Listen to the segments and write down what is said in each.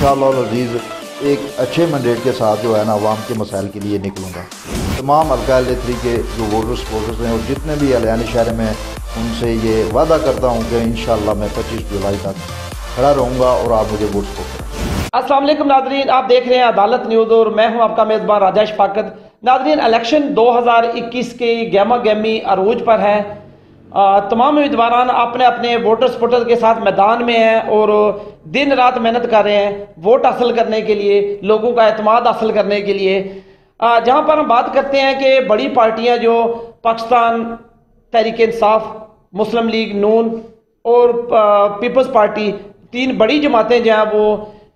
इंशाअल्लाह अज़ीज़ एक अच्छे मैंडेट के साथ जो है ना अवाम के मसाइल के लिए निकलूँगा। तमाम हल्का L3 के जो वोटर सपोर्टर्स हैं और जितने भी अलियानी शहर में उनसे ये वादा करता हूँ कि इंशाअल्लाह मैं 25 जुलाई तक खड़ा रहूँगा और आप मुझे वोट सपोर्ट करें। अस्सलाम वालेकुम नाज़रीन, आप देख रहे हैं अदालत न्यूज़ और मैं हूं आपका मेज़बान राजा शफाकत। नाज़रीन, इलेक्शन 2021 की गहमा गहमी अरूज पर है। तमाम उम्मीदवारान अपने अपने वोटर सपोर्टर के साथ मैदान में हैं और दिन रात मेहनत कर रहे हैं वोट हासिल करने के लिए, लोगों का एतमाद हासिल करने के लिए। जहां पर हम बात करते हैं कि बड़ी पार्टियां जो पाकिस्तान तहरीक इंसाफ, मुस्लिम लीग नून और पीपल्स पार्टी, तीन बड़ी जमातें जो हैं वो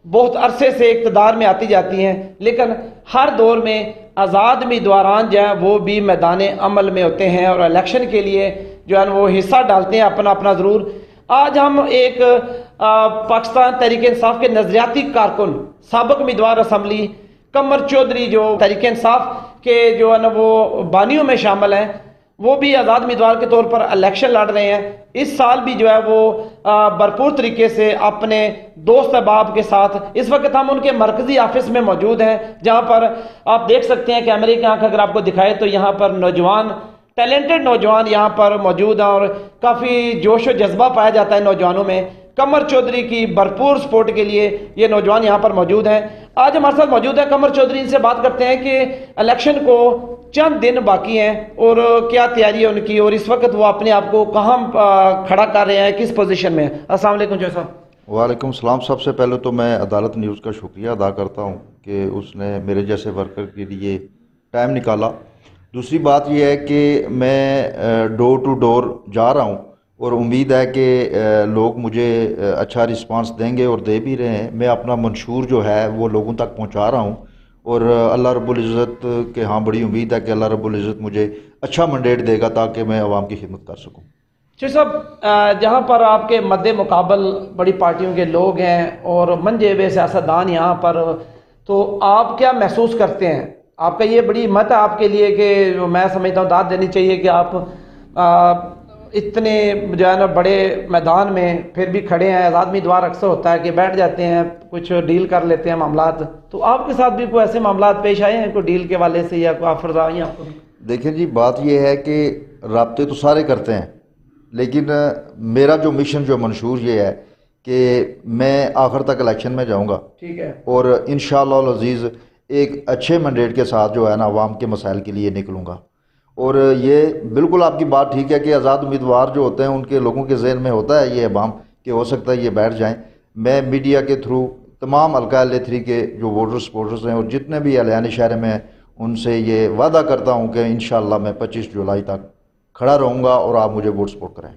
बहुत अरसे से इक़्तिदार में आती जाती हैं, लेकिन हर दौर में आज़ाद उम्मीदवारान जो हैं वो भी मैदान अमल में होते हैं और इलेक्शन के लिए जो है वो हिस्सा डालते हैं अपना अपना ज़रूर। आज हम एक पाकिस्तान तहरीक इंसाफ के नज़रियाती कारकुन, साबिक़ उम्मीदवार असम्बली कमर चौधरी जो तहरीक इंसाफ के जो है ना वो बानियों में शामिल हैं, वो भी आज़ाद उम्मीदवार के तौर पर इलेक्शन लड़ रहे हैं। इस साल भी जो है वो भरपूर तरीके से अपने दोस्त अहबाब के साथ इस वक्त हम उनके मरकजी ऑफिस में मौजूद हैं, जहां पर आप देख सकते हैं कैमरे की आंख अगर आपको दिखाए तो यहाँ पर नौजवान, टैलेंटेड नौजवान यहाँ पर मौजूद हैं और काफ़ी जोश और जज्बा पाया जाता है नौजवानों में। कमर चौधरी की भरपूर सपोर्ट के लिए ये नौजवान यहाँ पर मौजूद हैं। आज हमारे साथ मौजूद है कमर चौधरी। इनसे बात करते हैं कि इलेक्शन को चंद दिन बाकी हैं और क्या तैयारी है उनकी और इस वक्त वो अपने आप को कहाँ खड़ा कर रहे हैं, किस पोजीशन में। अस्सलाम वालेकुम चौधरी साहब। वालेकुम सलाम। सबसे पहले तो मैं अदालत न्यूज़ का शुक्रिया अदा करता हूँ कि उसने मेरे जैसे वर्कर के लिए टाइम निकाला। दूसरी बात यह है कि मैं डोर टू डोर जा रहा हूँ और उम्मीद है कि लोग मुझे अच्छा रिस्पांस देंगे और दे भी रहे हैं। मैं अपना मंशूर जो है वो लोगों तक पहुँचा रहा हूँ और अल्लाह रब्बुल इज़्ज़त के हाँ बड़ी उम्मीद है कि अल्लाह रब्बुल इज़्ज़त मुझे अच्छा मैंडेट देगा ताकि मैं आवाम की खिदमत कर सकूँ। जी साहब, जहाँ पर आपके मद्दे मुकाबल बड़ी पार्टियों के लोग हैं और मंजे हुए सियासतदान यहाँ पर, तो आप क्या महसूस करते हैं? आपका ये बड़ी हिम्मत है आपके लिए कि मैं समझता हूँ दाद देनी चाहिए कि आप इतने जो है ना बड़े मैदान में फिर भी खड़े हैं। आज़ाद उम्मीदवार अक्सर होता है कि बैठ जाते हैं, कुछ डील कर लेते हैं मामलात, तो आपके साथ भी कोई ऐसे मामलात पेश आए हैं कोई डील के वाले से या कोई ऑफर आई आपको? देखिए जी, बात यह है कि राब्ते तो सारे करते हैं, लेकिन मेरा जो मिशन जो मंशूर ये है कि मैं आखिर तक इलेक्शन में जाऊंगा, ठीक है, और इंशाअल्लाह अज़ीज़ एक अच्छे मैंडेट के साथ जो है ना अवाम के मसाइल के लिए निकलूँगा। और ये बिल्कुल आपकी बात ठीक है कि आज़ाद उम्मीदवार जो होते हैं उनके लोगों के जहन में होता है ये अवाम कि हो सकता है ये बैठ जाएं। मैं मीडिया के थ्रू तमाम हल्का L3 के जो वोटर सपोर्टर्स हैं और जितने भी अलियानी शहर में उनसे ये वादा करता हूँ कि इंशाअल्लाह मैं 25 जुलाई तक खड़ा रहूँगा और आप मुझे वोट सपोर्ट करें।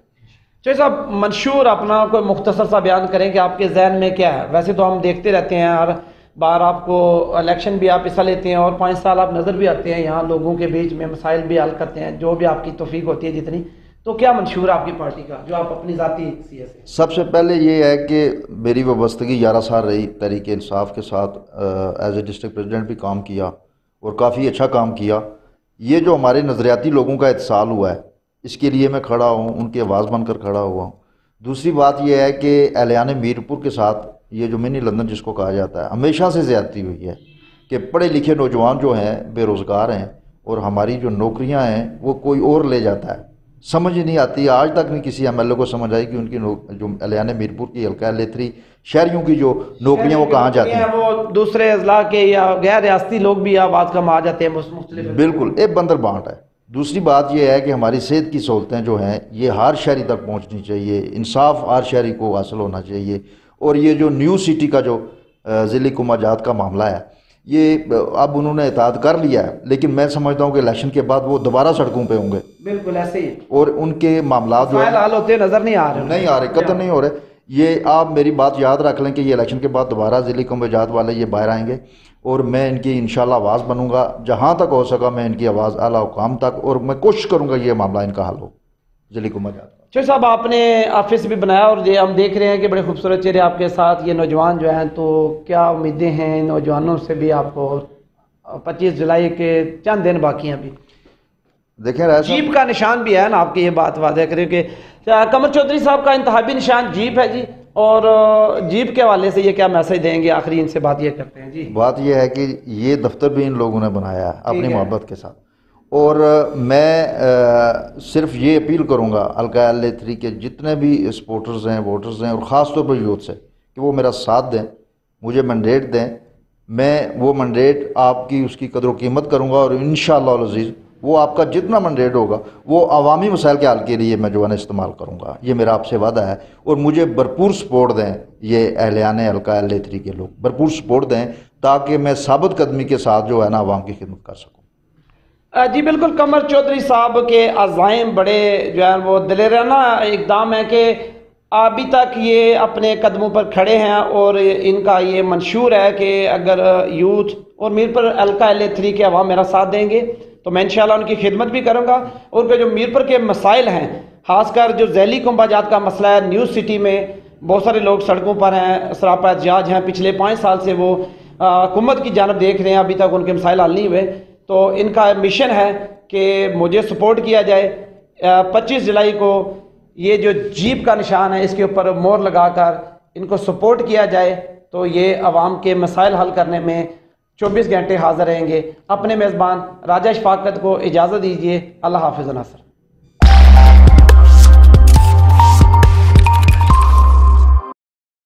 चलिए साहब, मंशूर अपना कोई मुख्तसर सा बयान करें कि आपके जहन में क्या है? वैसे तो हम देखते रहते हैं हर बार आपको इलेक्शन भी आप हिस्सा लेते हैं और 5 साल आप नज़र भी आते हैं यहाँ, लोगों के बीच में मसाइल भी हल करते हैं, जो भी आपकी तौफीक होती है जितनी। तो क्या मंशूर आपकी पार्टी का जो आप अपनी ज़ाती से? सबसे पहले ये है कि मेरी वाबस्तगी 11 साल रही तहरीक इंसाफ के साथ, एज ए डिस्ट्रिक्ट प्रेसिडेंट भी काम किया और काफ़ी अच्छा काम किया। ये जो हमारे नज़रियाती लोगों का इत्साल हुआ है इसके लिए मैं खड़ा हूँ, उनकी आवाज़ बनकर खड़ा हुआ हूँ। दूसरी बात यह है कि अलियाने मीरपुर के साथ ये जो मिनी लंदन जिसको कहा जाता है, हमेशा से ज़्यादती हुई है कि पढ़े लिखे नौजवान जो हैं बेरोज़गार हैं और हमारी जो नौकरियां हैं वो कोई और ले जाता है। समझ ही नहीं आती, आज तक नहीं किसी MLA को समझ आई कि उनकी जो अलियाने मीरपुर की हल्का L3 शहरियों की जो नौकरियां वो कहाँ जाती हैं, वो दूसरे अजला के या गैर रियासती लोग भी आबाद कम आ जाते हैं। बिल्कुल एक बंदर बांट है। दूसरी बात यह है कि हमारी सेहत की सहूलतें जो हैं ये हर शहरी तक पहुँचनी चाहिए, इंसाफ हर शहरी को हासिल होना चाहिए। और ये जो न्यू सिटी का जो ज़िले कुमाजात का मामला है ये अब उन्होंने इताद कर लिया है, लेकिन मैं समझता हूँ कि इलेक्शन के बाद वो दोबारा सड़कों पे होंगे। बिल्कुल ऐसे ही, और उनके मामला जो हाल होते नज़र नहीं आ रहे, कतई नहीं हो रहे। ये आप मेरी बात याद रख लें कि ये इलेक्शन के बाद दोबारा ज़िले कुमाजात वाले ये बाहर आएंगे और मैं इनकी इंशाल्लाह आवाज़ बनूंगा। जहाँ तक हो सका मैं इनकी आवाज़ आला हुकाम तक, और मैं कोशिश करूँगा ये मामला इनका हल हो ज़िले कुमाजात। चौधरी साहब, आपने ऑफिस भी बनाया और ये हम देख रहे हैं कि बड़े खूबसूरत चेहरे आपके साथ ये नौजवान जो हैं, तो क्या उम्मीदें हैं नौजवानों से भी आपको? 25 जुलाई के चंद दिन बाकी हैं अभी। देखें जीप का निशान भी है ना आपकी, ये बात वादे करें कि कमर चौधरी साहब का इंतहाबी निशान जीप है जी। और जीप के हवाले से ये क्या मैसेज देंगे, आखिरी इनसे बात ये करते हैं जी। बात ये है कि ये दफ्तर भी इन लोगों ने बनाया है अपनी मोहब्बत के साथ, और मैं सिर्फ ये अपील करूँगा हल्का LA3 के जितने भी सपोर्टर्स हैं, वोटर्स हैं, और ख़ास तौर पर यूथ से, कि वो मेरा साथ दें, मुझे मैंडेट दें। मैं वो मैंडेट आपकी उसकी कदर कीमत करूँगा, और इंशाअल्लाह अज़ीज़ वो आपका जितना मैंडेट होगा वो अवामी मसाइल के हल के लिए मैं जो है ना इस्तेमाल करूँगा। ये मेरा आपसे वादा है, और मुझे भरपूर सपोर्ट दें, ये अहलियान हल्का LA3 के लोग भरपूर सपोर्ट दें, ताकि मैं साबित कदमी के साथ जो है ना अवाम की खिदमत कर सकूँ। जी बिल्कुल, कमर चौधरी साहब के अज़ाइम बड़े जो है वो दिलेराना इकदाम है कि अभी तक ये अपने कदमों पर खड़े हैं, और इनका ये मंशूर है कि अगर यूथ और मीरपुर हल्का LA3 के अवाम मेरा साथ देंगे तो मैं इंशाल्लाह उनकी खिदमत भी करूँगा। और जो मीरपुर के मसाइल हैं, खासकर जो झैली कुंभाजात का मसला है, न्यूज़ सिटी में बहुत सारे लोग सड़कों पर हैं, सरापा एहतजाज हैं, पिछले 5 साल से वो हुकूमत की जानब देख रहे हैं, अभी तक उनके मसाइल हल नहीं हुए। तो इनका मिशन है कि मुझे सपोर्ट किया जाए। 25 जुलाई को ये जो जीप का निशान है इसके ऊपर मोहर लगाकर इनको सपोर्ट किया जाए, तो ये अवाम के मसाइल हल करने में 24 घंटे हाजिर रहेंगे। अपने मेज़बान राजा शफाकत को इजाज़त दीजिए। अल्लाह हाफ़िज़ नासर।